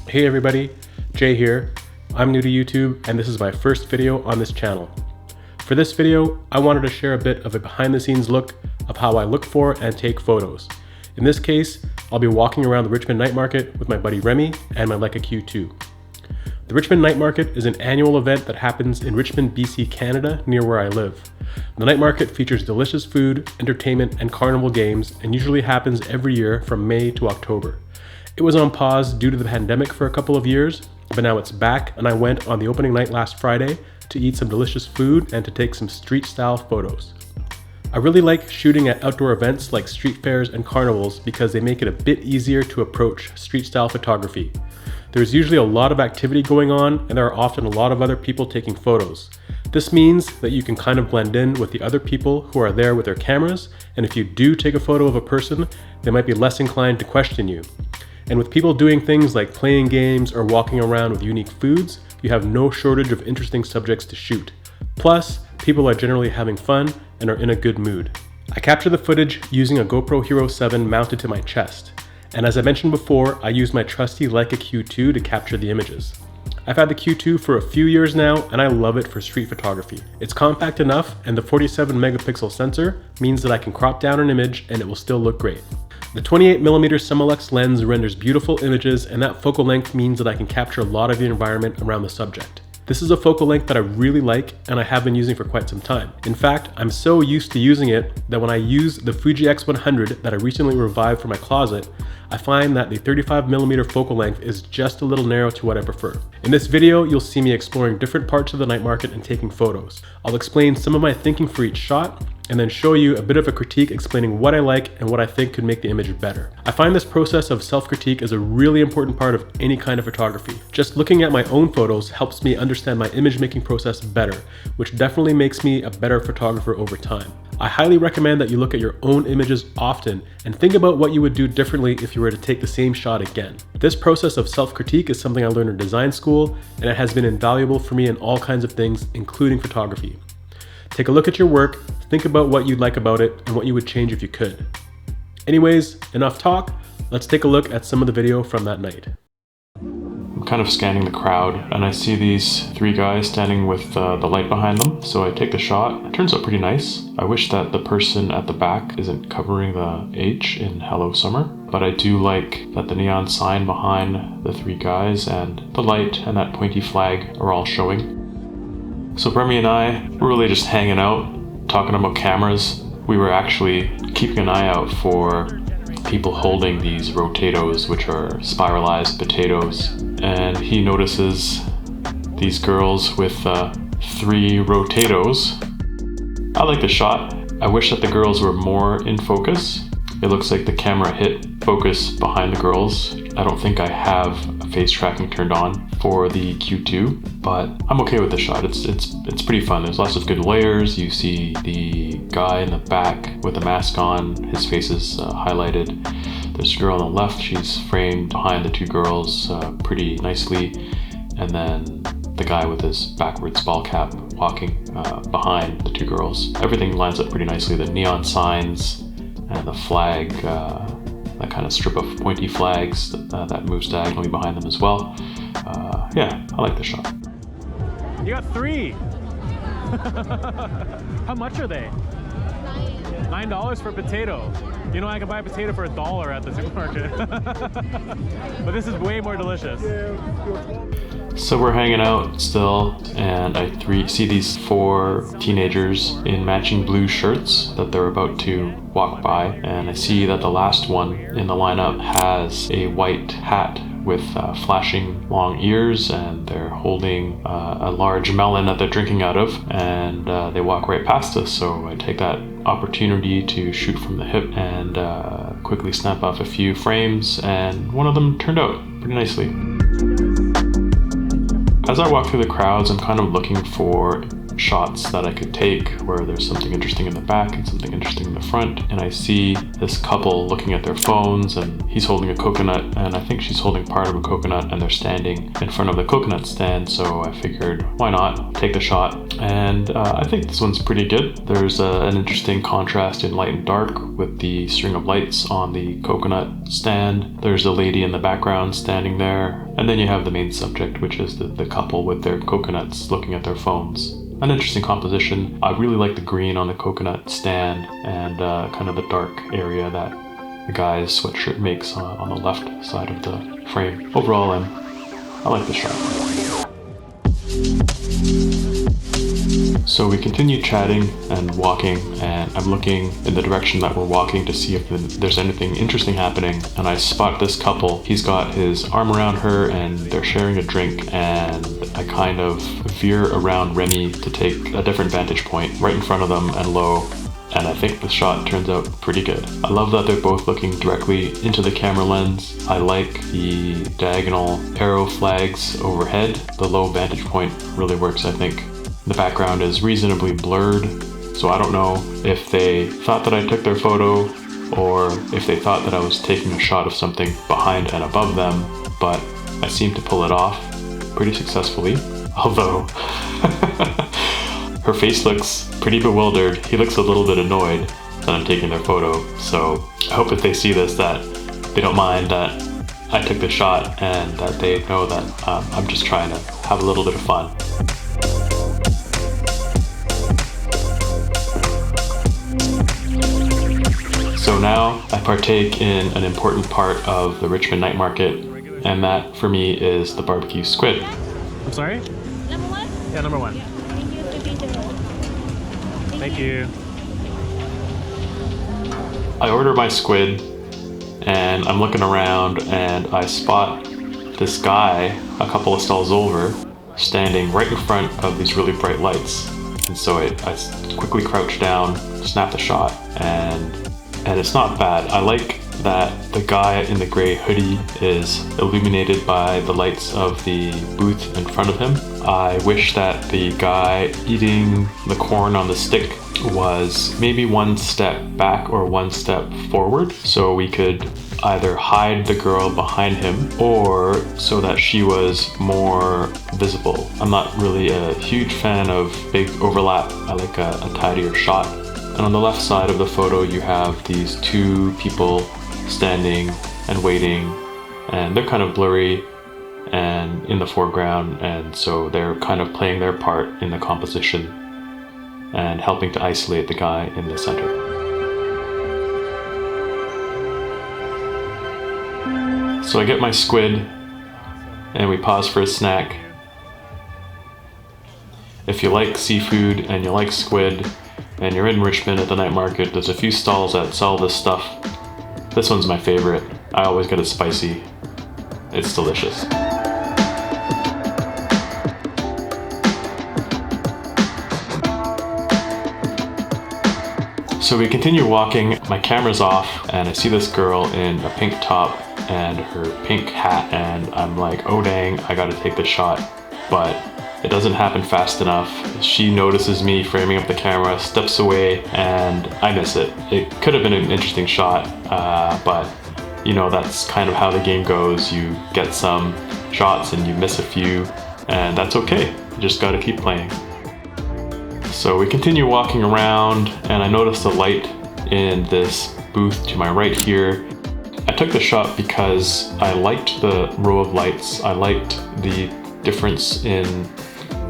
Hey everybody, Jay here. I'm new to YouTube and this is my first video on this channel. For this video, I wanted to share a bit of a behind the scenes look of how I look for and take photos. In this case, I'll be walking around the Richmond Night Market with my buddy Remy and my Leica Q2. The Richmond Night Market is an annual event that happens in Richmond, BC, Canada, near where I live. The night market features delicious food, entertainment, and carnival games and usually happens every year from May to October. It was on pause due to the pandemic for a couple of years, but now it's back and I went on the opening night last Friday to eat some delicious food and to take some street style photos. I really like shooting at outdoor events like street fairs and carnivals because they make it a bit easier to approach street style photography. There's usually a lot of activity going on and there are often a lot of other people taking photos. This means that you can kind of blend in with the other people who are there with their cameras, and if you do take a photo of a person, they might be less inclined to question you. And with people doing things like playing games or walking around with unique foods, you have no shortage of interesting subjects to shoot. Plus, people are generally having fun and are in a good mood. I capture the footage using a GoPro Hero 7 mounted to my chest. And as I mentioned before, I use my trusty Leica Q2 to capture the images. I've had the Q2 for a few years now and I love it for street photography. It's compact enough and the 47 megapixel sensor means that I can crop down an image and it will still look great. The 28mm Summilux lens renders beautiful images and that focal length means that I can capture a lot of the environment around the subject. This is a focal length that I really like and I have been using for quite some time. In fact, I'm so used to using it that when I use the Fuji X100 that I recently revived for my closet, I find that the 35mm focal length is just a little narrow to what I prefer. In this video, you'll see me exploring different parts of the night market and taking photos. I'll explain some of my thinking for each shot, and then show you a bit of a critique explaining what I like and what I think could make the image better. I find this process of self-critique is a really important part of any kind of photography. Just looking at my own photos helps me understand my image making process better, which definitely makes me a better photographer over time. I highly recommend that you look at your own images often and think about what you would do differently if you were to take the same shot again. This process of self-critique is something I learned in design school, and it has been invaluable for me in all kinds of things, including photography. Take a look at your work, think about what you'd like about it, and what you would change if you could. Anyways, enough talk, let's take a look at some of the video from that night. I'm kind of scanning the crowd, and I see these three guys standing with the light behind them, so I take the shot. It turns out pretty nice. I wish that the person at the back isn't covering the H in Hello Summer, but I do like that the neon sign behind the three guys and the light and that pointy flag are all showing. So Remy and I were really just hanging out, talking about cameras. We were actually keeping an eye out for people holding these rotatos, which are spiralized potatoes. And he notices these girls with 3 rotatos. I like the shot. I wish that the girls were more in focus. It looks like the camera hit focus behind the girls. I don't think I have face tracking turned on for the Q2, but I'm okay with the shot. It's pretty fun. There's lots of good layers. You see the guy in the back with the mask on, his face is highlighted. There's a girl on the left, she's framed behind the two girls pretty nicely, and then the guy with his backwards ball cap walking behind the two girls. Everything lines up pretty nicely. The neon signs and the flag, that kind of strip of pointy flags that moves diagonally behind them as well. Yeah, I like the shot. You got 3! How much are they? $9 for a potato. You know, I can buy a potato for $1 at the supermarket. But this is way more delicious. So we're hanging out still, and I see these 4 teenagers in matching blue shirts that they're about to walk by, and I see that the last one in the lineup has a white hat with flashing long ears, and they're holding a large melon that they're drinking out of, and they walk right past us. So I take that opportunity to shoot from the hip and quickly snap off a few frames, and one of them turned out pretty nicely. As I walk through the crowds, I'm kind of looking for shots that I could take where there's something interesting in the back and something interesting in the front, and I see this couple looking at their phones, and he's holding a coconut and I think she's holding part of a coconut, and they're standing in front of the coconut stand, so I figured why not take the shot. And I think this one's pretty good. There's an interesting contrast in light and dark with the string of lights on the coconut stand. There's a lady in the background standing there, and then you have the main subject, which is the couple with their coconuts looking at their phones. An interesting composition. I really like the green on the coconut stand and kind of the dark area that the guy's sweatshirt makes on the left side of the frame. Overall, I like the shot. So we continue chatting and walking, and I'm looking in the direction that we're walking to see if there's anything interesting happening, and I spot this couple. He's got his arm around her and they're sharing a drink, and I kind of veer around Remy to take a different vantage point right in front of them and low, and I think the shot turns out pretty good. I love that they're both looking directly into the camera lens. I like the diagonal arrow flags overhead. The low vantage point really works, I think. The background is reasonably blurred, so I don't know if they thought that I took their photo or if they thought that I was taking a shot of something behind and above them, but I seem to pull it off pretty successfully, although her face looks pretty bewildered. He looks a little bit annoyed that I'm taking their photo, so I hope if they see this that they don't mind that I took the shot and that they know that I'm just trying to have a little bit of fun. So now I partake in an important part of the Richmond Night Market, and that for me is the barbecue squid. I'm sorry? Number one? Yeah, number one. Yeah. Thank you to be the Thank you. I order my squid, and I'm looking around and I spot this guy a couple of stalls over standing right in front of these really bright lights. And so I quickly crouch down, snap the shot, and it's not bad. I like that the guy in the gray hoodie is illuminated by the lights of the booth in front of him. I wish that the guy eating the corn on the stick was maybe one step back or one step forward, so we could either hide the girl behind him or so that she was more visible. I'm not really a huge fan of big overlap. I like a tidier shot. And on the left side of the photo, you have these two people standing and waiting, and they're kind of blurry and in the foreground, and so they're kind of playing their part in the composition and helping to isolate the guy in the center. So I get my squid and we pause for a snack. If you like seafood and you like squid and you're in Richmond at the night market, there's a few stalls that sell this stuff. This one's my favorite. I always get it spicy. It's delicious. So we continue walking, my camera's off, and I see this girl in a pink top and her pink hat, and I'm like, oh dang, I gotta take the shot. But it doesn't happen fast enough. She notices me framing up the camera, steps away, and I miss it. It could have been an interesting shot, but you know, that's kind of how the game goes. You get some shots and you miss a few, and that's okay. You just gotta keep playing. So we continue walking around, and I noticed a light in this booth to my right here. I took the shot because I liked the row of lights. I liked the difference in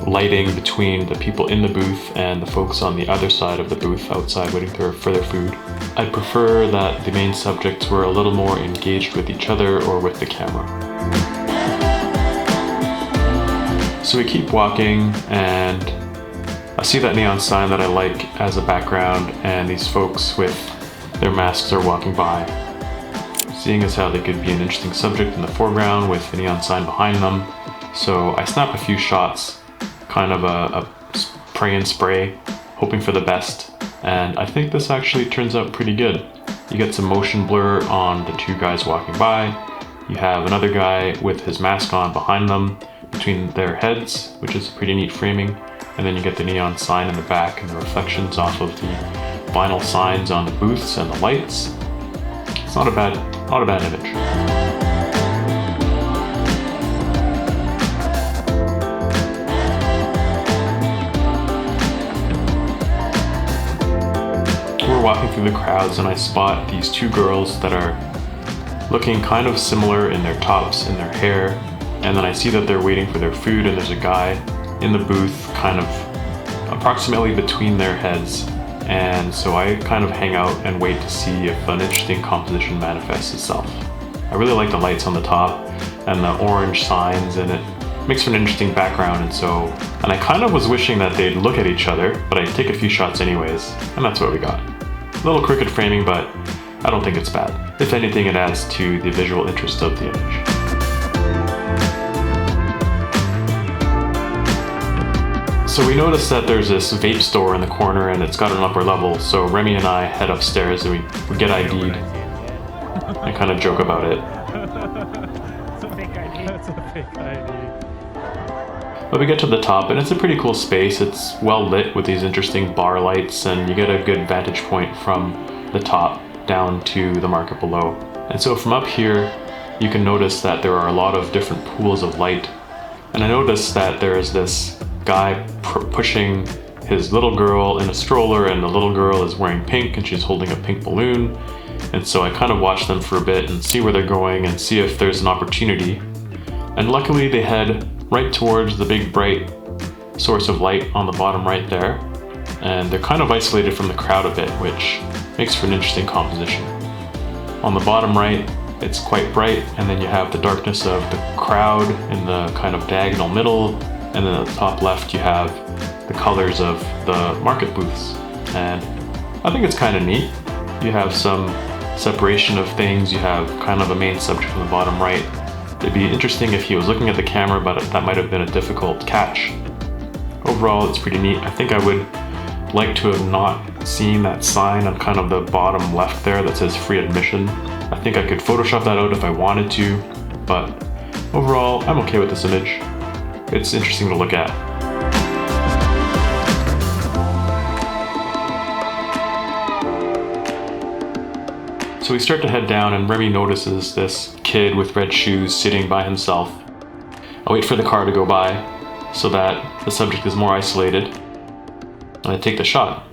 lighting between the people in the booth and the folks on the other side of the booth outside waiting for their food. I prefer that the main subjects were a little more engaged with each other or with the camera. So we keep walking, and I see that neon sign that I like as a background, and these folks with their masks are walking by. Seeing as how they could be an interesting subject in the foreground with the neon sign behind them. So I snap a few shots, kind of a pray and spray, hoping for the best. And I think this actually turns out pretty good. You get some motion blur on the two guys walking by. You have another guy with his mask on behind them between their heads, which is pretty neat framing. and then you get the neon sign in the back and the reflections off of the vinyl signs on the booths and the lights. It's not a bad image. We're walking through the crowds and I spot these two girls that are looking kind of similar in their tops and their hair, and then I see that they're waiting for their food and there's a guy in the booth kind of approximately between their heads, and so I kind of hang out and wait to see if an interesting composition manifests itself. I really like the lights on the top and the orange signs, and it makes for an interesting background, and I kind of was wishing that they'd look at each other, but I take a few shots anyways, and that's what we got. A little crooked framing, but I don't think it's bad. If anything, it adds to the visual interest of the image. So we noticed that there's this vape store in the corner and it's got an upper level, so Remy and I head upstairs and we get ID'd and kind of joke about it. It's a fake ID. That's a fake ID. But we get to the top and it's a pretty cool space. It's well lit with these interesting bar lights and you get a good vantage point from the top down to the market below. And so from up here, you can notice that there are a lot of different pools of light. And I noticed that there is this guy pushing his little girl in a stroller, and the little girl is wearing pink and she's holding a pink balloon. And so I kind of watch them for a bit and see where they're going and see if there's an opportunity. And luckily they head right towards the big bright source of light on the bottom right there. And they're kind of isolated from the crowd a bit, which makes for an interesting composition. On the bottom right, it's quite bright, and then you have the darkness of the crowd in the kind of diagonal middle, and then at the top left you have the colors of the market booths. And I think it's kind of neat. You have some separation of things, you have kind of a main subject on the bottom right. It'd be interesting if he was looking at the camera, but that might have been a difficult catch. Overall, it's pretty neat. I think I would like to have not seen that sign on kind of the bottom left there that says free admission. I think I could Photoshop that out if I wanted to, but overall, I'm okay with this image. It's interesting to look at. So we start to head down and Remy notices this kid with red shoes sitting by himself. I wait for the car to go by so that the subject is more isolated, and I take the shot.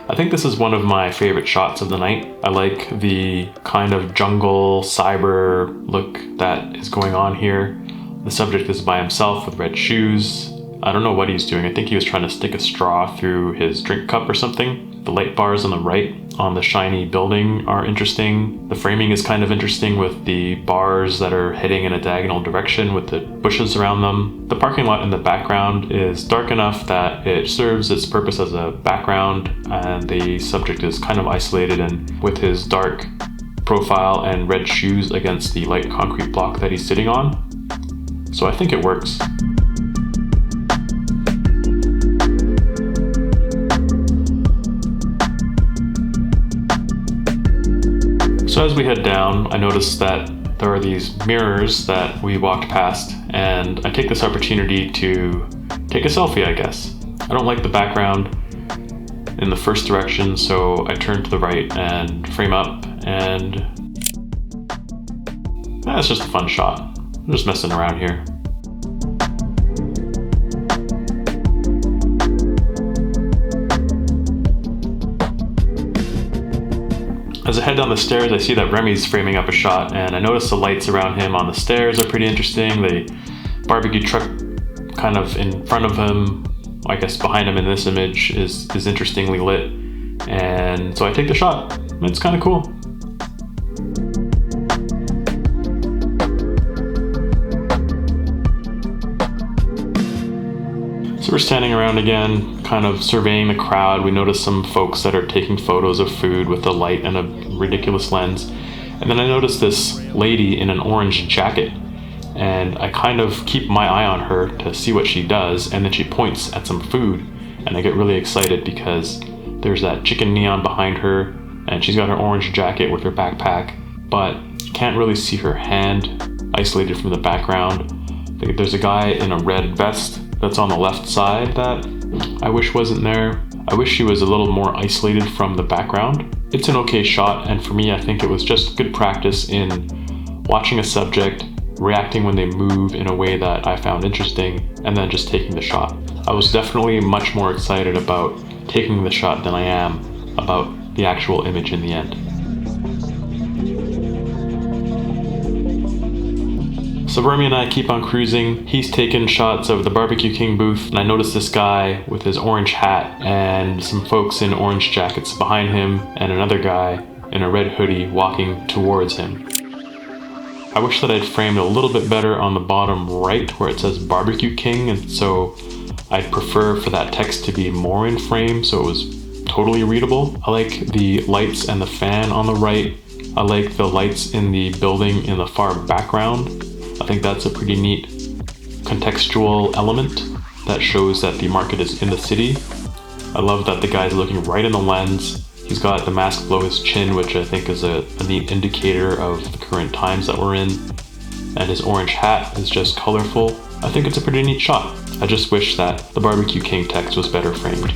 I think this is one of my favorite shots of the night. I like the kind of jungle cyber look that is going on here. The subject is by himself with red shoes. I don't know what he's doing. I think he was trying to stick a straw through his drink cup or something. The light bars on the right on the shiny building are interesting. The framing is kind of interesting with the bars that are heading in a diagonal direction with the bushes around them. The parking lot in the background is dark enough that it serves its purpose as a background, and the subject is kind of isolated and with his dark profile and red shoes against the light concrete block that he's sitting on. So I think it works. So as we head down, I noticed that there are these mirrors that we walked past, and I take this opportunity to take a selfie, I guess. I don't like the background in the first direction, so I turn to the right and frame up, and it's just a fun shot. I'm just messing around here. As I head down the stairs, I see that Remy's framing up a shot, and I notice the lights around him on the stairs are pretty interesting. The barbecue truck kind of in front of him, I guess behind him in this image, is interestingly lit. And so I take the shot. It's kind of cool. So we're standing around again, kind of surveying the crowd. We notice some folks that are taking photos of food with a light and a ridiculous lens. And then I notice this lady in an orange jacket, and I kind of keep my eye on her to see what she does, and then she points at some food, and I get really excited because there's that chicken neon behind her, and she's got her orange jacket with her backpack, but you can't really see her hand isolated from the background. There's a guy in a red vest that's on the left side that I wish wasn't there. I wish she was a little more isolated from the background. It's an okay shot, and for me, I think it was just good practice in watching a subject, reacting when they move in a way that I found interesting, and then just taking the shot. I was definitely much more excited about taking the shot than I am about the actual image in the end. So Remy and I keep on cruising. He's taking shots of the Barbecue King booth, and I noticed this guy with his orange hat and some folks in orange jackets behind him, and another guy in a red hoodie walking towards him. I wish that I'd framed a little bit better on the bottom right where it says Barbecue King, and so I'd prefer for that text to be more in frame so it was totally readable. I like the lights and the fan on the right. I like the lights in the building in the far background. I think that's a pretty neat contextual element that shows that the market is in the city. I love that the guy's looking right in the lens. He's got the mask below his chin, which I think is a neat indicator of the current times that we're in. And his orange hat is just colorful. I think it's a pretty neat shot. I just wish that the Barbecue King text was better framed.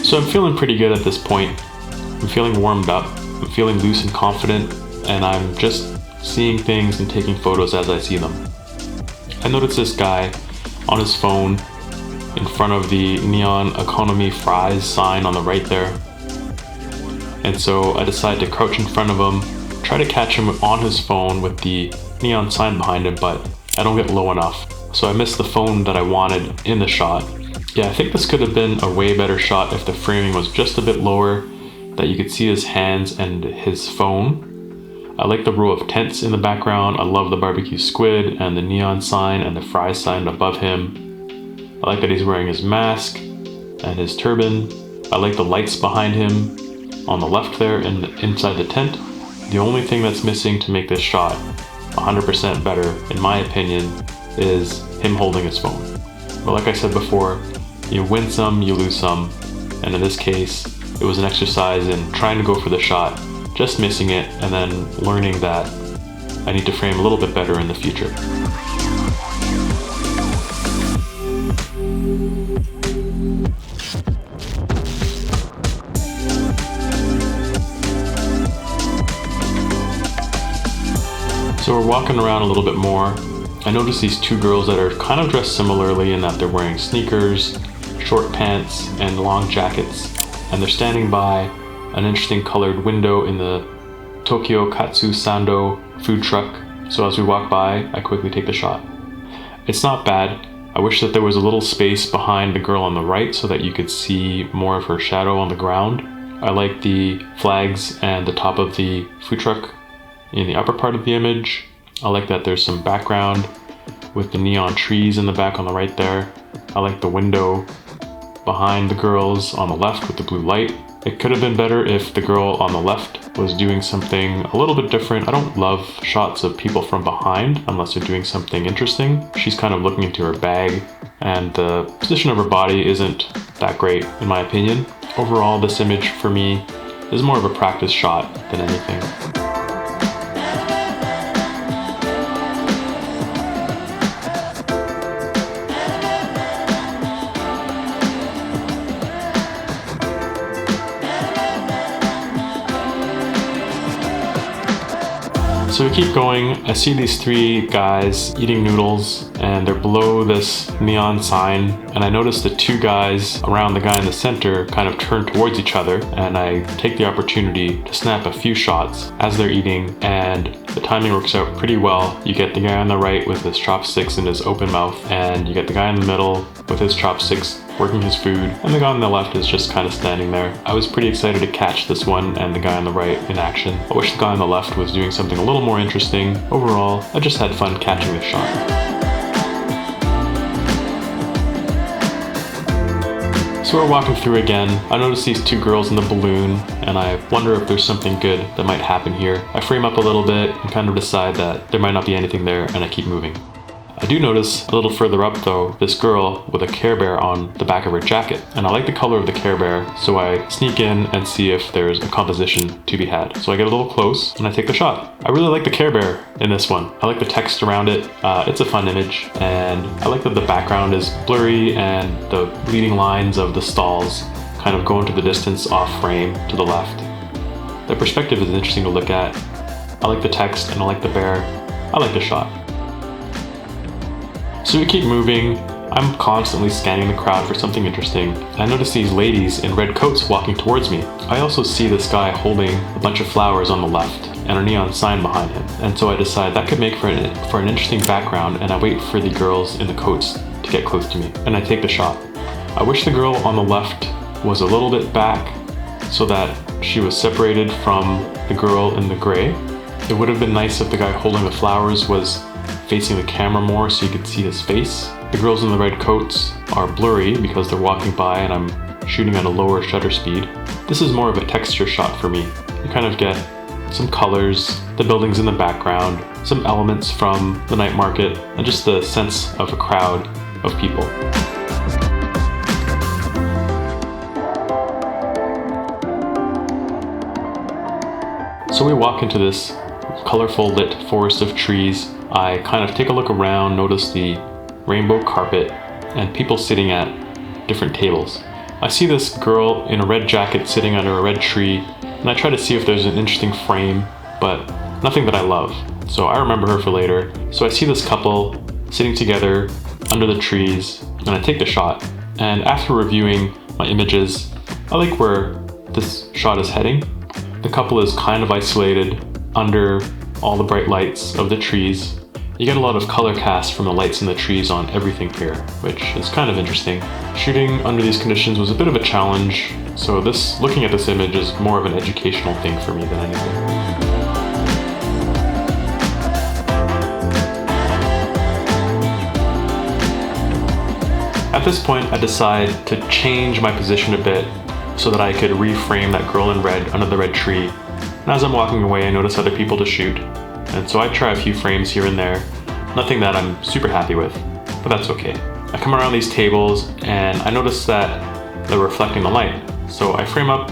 So I'm feeling pretty good at this point. I'm feeling warmed up. I'm feeling loose and confident. And I'm just seeing things and taking photos as I see them. I noticed this guy on his phone in front of the neon economy fries sign on the right there. And so I decided to crouch in front of him, try to catch him on his phone with the neon sign behind him, but I don't get low enough. So I missed the phone that I wanted in the shot. Yeah, I think this could have been a way better shot if the framing was just a bit lower, that you could see his hands and his phone. I like the row of tents in the background. I love the barbecue squid and the neon sign and the fry sign above him. I like that he's wearing his mask and his turban. I like the lights behind him on the left there and inside the tent. The only thing that's missing to make this shot 100% better, in my opinion, is him holding his phone. But like I said before, you win some, you lose some. And in this case, it was an exercise in trying to go for the shot, just missing it, and then learning that I need to frame a little bit better in the future. So we're walking around a little bit more. I noticed these two girls that are kind of dressed similarly in that they're wearing sneakers, short pants, and long jackets, and they're standing by an interesting colored window in the Tokyo Katsu Sando food truck. So as we walk by, I quickly take the shot. It's not bad. I wish that there was a little space behind the girl on the right so that you could see more of her shadow on the ground. I like the flags and the top of the food truck in the upper part of the image. I like that there's some background with the neon trees in the back on the right there. I like the window behind the girls on the left with the blue light. It could have been better if the girl on the left was doing something a little bit different. I don't love shots of people from behind unless they're doing something interesting. She's kind of looking into her bag, and the position of her body isn't that great in my opinion. Overall, this image for me is more of a practice shot than anything. So we keep going. I see these three guys eating noodles and they're below this neon sign, and I notice the two guys around the guy in the center kind of turn towards each other, and I take the opportunity to snap a few shots as they're eating, and the timing works out pretty well. You get the guy on the right with his chopsticks in his open mouth, and you get the guy in the middle with his chopsticks working his food, and the guy on the left is just kind of standing there. I was pretty excited to catch this one and the guy on the right in action. I wish the guy on the left was doing something a little more interesting. Overall, I just had fun catching this shot. So we're walking through again. I notice these two girls in the balloon, and I wonder if there's something good that might happen here. I frame up a little bit and kind of decide that there might not be anything there, and I keep moving. I do notice a little further up though, this girl with a Care Bear on the back of her jacket. And I like the color of the Care Bear, so I sneak in and see if there's a composition to be had. So I get a little close and I take the shot. I really like the Care Bear in this one. I like the text around it. It's a fun image, and I like that the background is blurry and the leading lines of the stalls kind of go into the distance off frame to the left. The perspective is interesting to look at. I like the text and I like the bear. I like the shot. So we keep moving. I'm constantly scanning the crowd for something interesting. I notice these ladies in red coats walking towards me. I also see this guy holding a bunch of flowers on the left and a neon sign behind him. And so I decide that could make for an interesting background, and I wait for the girls in the coats to get close to me, and I take the shot. I wish the girl on the left was a little bit back so that she was separated from the girl in the gray. It would have been nice if the guy holding the flowers was facing the camera more so you could see his face. The girls in the red coats are blurry because they're walking by and I'm shooting at a lower shutter speed. This is more of a texture shot for me. You kind of get some colors, the buildings in the background, some elements from the night market, and just the sense of a crowd of people. So we walk into this colorful lit forest of trees. I kind of take a look around, notice the rainbow carpet and people sitting at different tables. I see this girl in a red jacket sitting under a red tree, and I try to see if there's an interesting frame, but nothing that I love. So I remember her for later. So I see this couple sitting together under the trees, and I take the shot. And after reviewing my images, I like where this shot is heading. The couple is kind of isolated under all the bright lights of the trees. You get a lot of color cast from the lights in the trees on everything here, which is kind of interesting. Shooting under these conditions was a bit of a challenge, so looking at this image is more of an educational thing for me than anything. At this point, I decide to change my position a bit so that I could reframe that girl in red under the red tree. And as I'm walking away, I notice other people to shoot. And so I try a few frames here and there. Nothing that I'm super happy with, but that's okay. I come around these tables and I notice that they're reflecting the light. So I frame up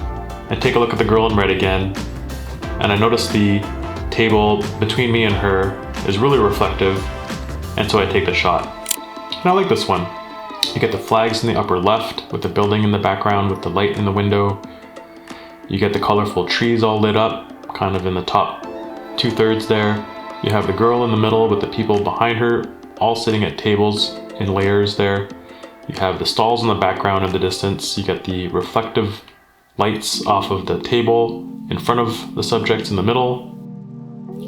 and take a look at the girl in red again. And I notice the table between me and her is really reflective. And so I take the shot. And I like this one. You get the flags in the upper left with the building in the background with the light in the window. You get the colorful trees all lit up, kind of in the top 2/3 there. You have the girl in the middle with the people behind her, all sitting at tables in layers there. You have the stalls in the background in the distance. You get the reflective lights off of the table in front of the subjects in the middle.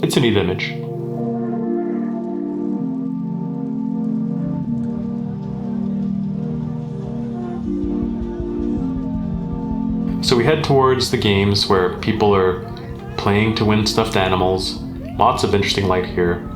It's a neat image. So we head towards the games where people are playing to win stuffed animals. Lots of interesting light here.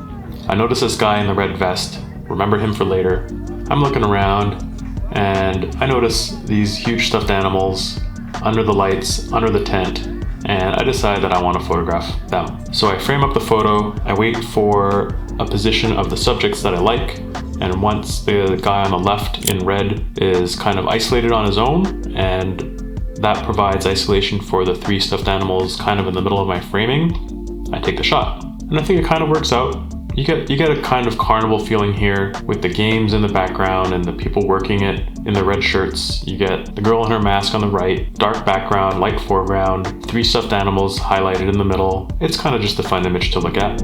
I notice this guy in the red vest, remember him for later. I'm looking around and I notice these huge stuffed animals under the lights, under the tent, and I decide that I want to photograph them. So I frame up the photo, I wait for a position of the subjects that I like, and once the guy on the left in red is kind of isolated on his own, and that provides isolation for the 3 stuffed animals kind of in the middle of my framing, I take the shot. And I think it kind of works out. You get a kind of carnival feeling here with the games in the background and the people working it in the red shirts. You get the girl in her mask on the right, dark background, light foreground, 3 stuffed animals highlighted in the middle. It's kind of just a fun image to look at.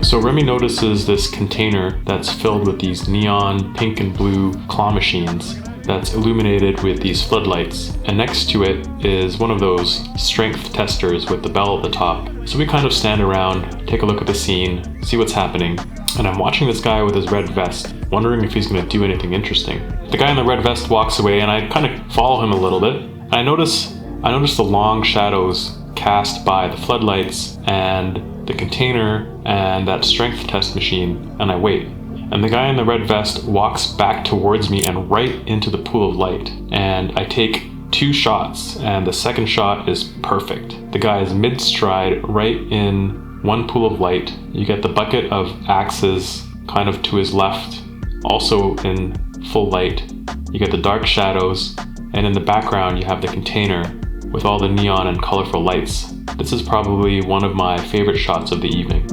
So Remy notices this container that's filled with these neon pink and blue claw machines that's illuminated with these floodlights, and next to it is one of those strength testers with the bell at the top. So we kind of stand around, take a look at the scene, see what's happening, and I'm watching this guy with his red vest, wondering if he's going to do anything interesting. The guy in the red vest walks away and I kind of follow him a little bit. I notice the long shadows cast by the floodlights and the container and that strength test machine, and I wait. And the guy in the red vest walks back towards me and right into the pool of light. And I take 2 shots, and the second shot is perfect. The guy is mid-stride, right in one pool of light. You get the bucket of axes kind of to his left, also in full light. You get the dark shadows, and in the background you have the container with all the neon and colorful lights. This is probably one of my favorite shots of the evening.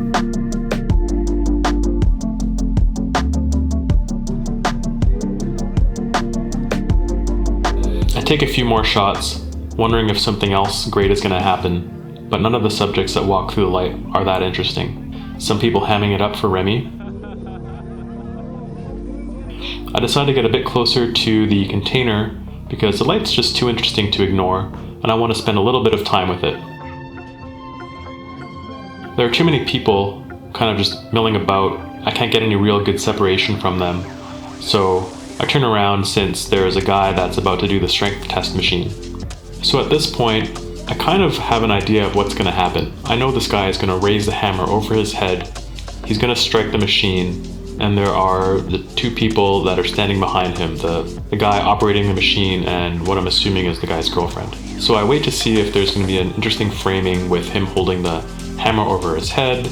I take a few more shots, wondering if something else great is going to happen, but none of the subjects that walk through the light are that interesting. Some people hamming it up for Remy. I decide to get a bit closer to the container because the light's just too interesting to ignore, and I want to spend a little bit of time with it. There are too many people kind of just milling about. I can't get any real good separation from them, so I turn around since there is a guy that's about to do the strength test machine. So at this point, I kind of have an idea of what's going to happen. I know this guy is going to raise the hammer over his head, he's going to strike the machine, and there are the 2 people that are standing behind him, the guy operating the machine and what I'm assuming is the guy's girlfriend. So I wait to see if there's going to be an interesting framing with him holding the hammer over his head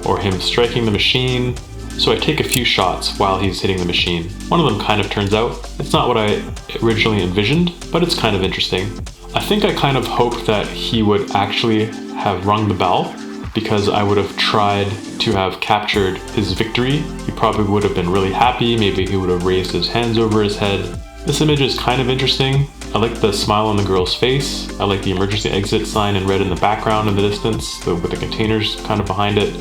or him striking the machine. So I take a few shots while he's hitting the machine. One of them kind of turns out. It's not what I originally envisioned, but it's kind of interesting. I think I kind of hoped that he would actually have rung the bell, because I would have tried to have captured his victory. He probably would have been really happy. Maybe he would have raised his hands over his head. This image is kind of interesting. I like the smile on the girl's face. I like the emergency exit sign in red in the background in the distance, with the containers kind of behind it.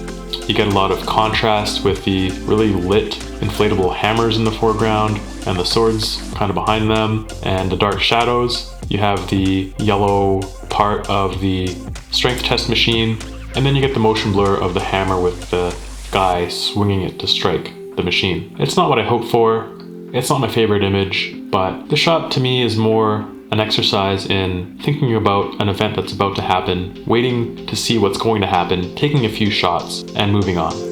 You get a lot of contrast with the really lit inflatable hammers in the foreground and the swords kind of behind them and the dark shadows. You have the yellow part of the strength test machine, and then you get the motion blur of the hammer with the guy swinging it to strike the machine. It's not what I hoped for. It's not my favorite image, but the shot to me is more an exercise in thinking about an event that's about to happen, waiting to see what's going to happen, taking a few shots, and moving on.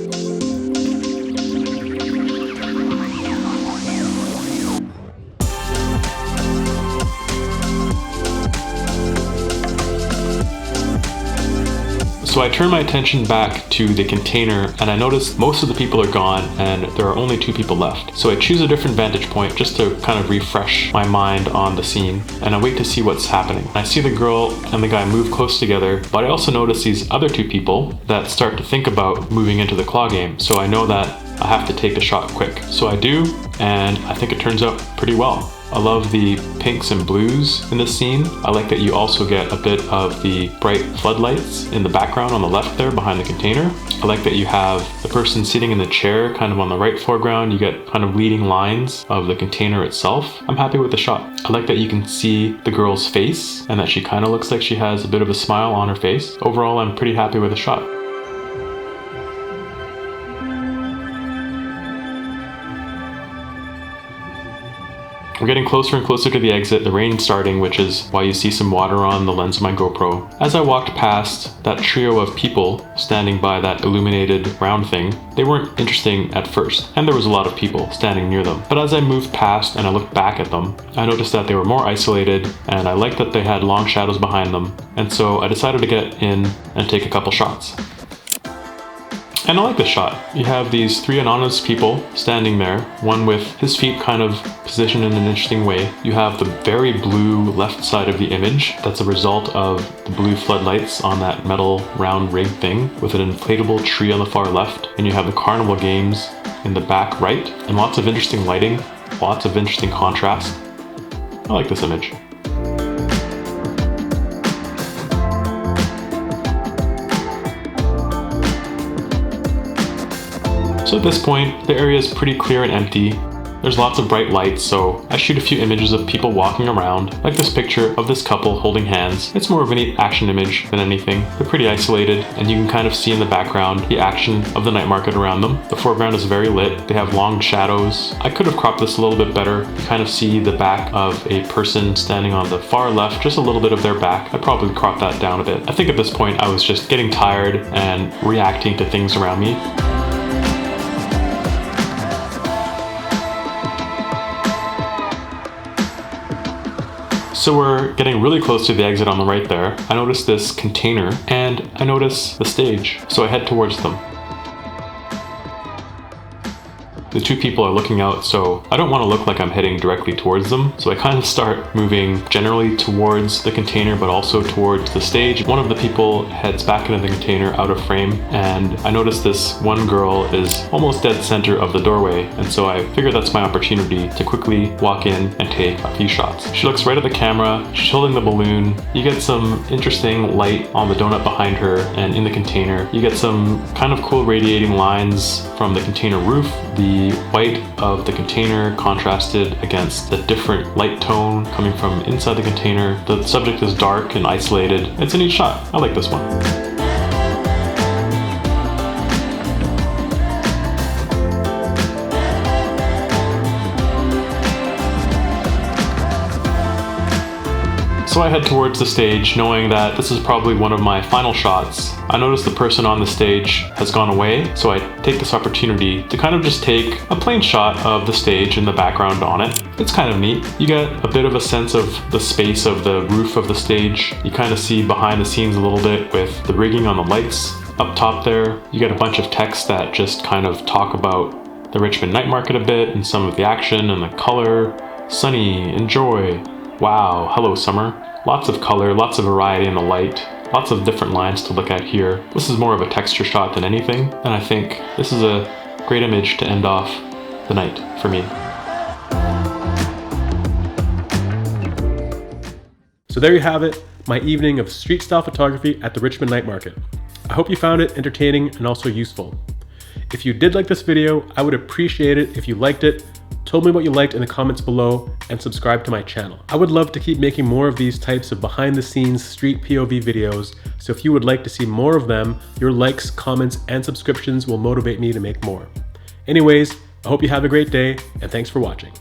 So I turn my attention back to the container and I notice most of the people are gone and there are only 2 people left. So I choose a different vantage point just to kind of refresh my mind on the scene, and I wait to see what's happening. I see the girl and the guy move close together, but I also notice these other 2 people that start to think about moving into the claw game. So I know that I have to take the shot quick. So I do, and I think it turns out pretty well. I love the pinks and blues in this scene. I like that you also get a bit of the bright floodlights in the background on the left there behind the container. I like that you have the person sitting in the chair kind of on the right foreground. You get kind of leading lines of the container itself. I'm happy with the shot. I like that you can see the girl's face and that she kind of looks like she has a bit of a smile on her face. Overall, I'm pretty happy with the shot. We're getting closer and closer to the exit, the rain starting, which is why you see some water on the lens of my GoPro. As I walked past that trio of people standing by that illuminated round thing, they weren't interesting at first, and there was a lot of people standing near them. But as I moved past and I looked back at them, I noticed that they were more isolated, and I liked that they had long shadows behind them, and so I decided to get in and take a couple shots. And I like this shot. You have these 3 anonymous people standing there, one with his feet kind of positioned in an interesting way. You have the very blue left side of the image. That's a result of the blue floodlights on that metal round rig thing with an inflatable tree on the far left. And you have the carnival games in the back right, and lots of interesting lighting, lots of interesting contrast. I like this image. So at this point, the area is pretty clear and empty. There's lots of bright lights, so I shoot a few images of people walking around, like this picture of this couple holding hands. It's more of a neat action image than anything. They're pretty isolated, and you can kind of see in the background the action of the night market around them. The foreground is very lit. They have long shadows. I could have cropped this a little bit better. You kind of see the back of a person standing on the far left, just a little bit of their back. I'd probably crop that down a bit. I think at this point I was just getting tired and reacting to things around me. So we're getting really close to the exit on the right there. I notice this container and I notice the stage, so I head towards them. The two people are looking out, so I don't want to look like I'm heading directly towards them. So I kind of start moving generally towards the container, but also towards the stage. One of the people heads back into the container out of frame, and I notice this one girl is almost dead center of the doorway. And so I figure that's my opportunity to quickly walk in and take a few shots. She looks right at the camera, she's holding the balloon. You get some interesting light on the donut behind her and in the container. You get some kind of cool radiating lines from the container roof. The white of the container contrasted against the different light tone coming from inside the container. The subject is dark and isolated. It's a neat shot. I like this one. So I head towards the stage knowing that this is probably one of my final shots. I notice the person on the stage has gone away, so I take this opportunity to kind of just take a plain shot of the stage and the background on it. It's kind of neat. You get a bit of a sense of the space of the roof of the stage. You kind of see behind the scenes a little bit with the rigging on the lights. Up top there, you get a bunch of text that just kind of talk about the Richmond Night Market a bit and some of the action and the color. Sunny, enjoy. Wow, hello summer. Lots of color, lots of variety in the light, lots of different lines to look at here. This is more of a texture shot than anything, and I think this is a great image to end off the night for me. So there you have it, my evening of street style photography at the Richmond Night Market. I hope you found it entertaining and also useful. If you did like this video, I would appreciate it if you liked it, told me what you liked in the comments below, and subscribe to my channel. I would love to keep making more of these types of behind the scenes street POV videos, so if you would like to see more of them, your likes, comments, and subscriptions will motivate me to make more. Anyways, I hope you have a great day, and thanks for watching.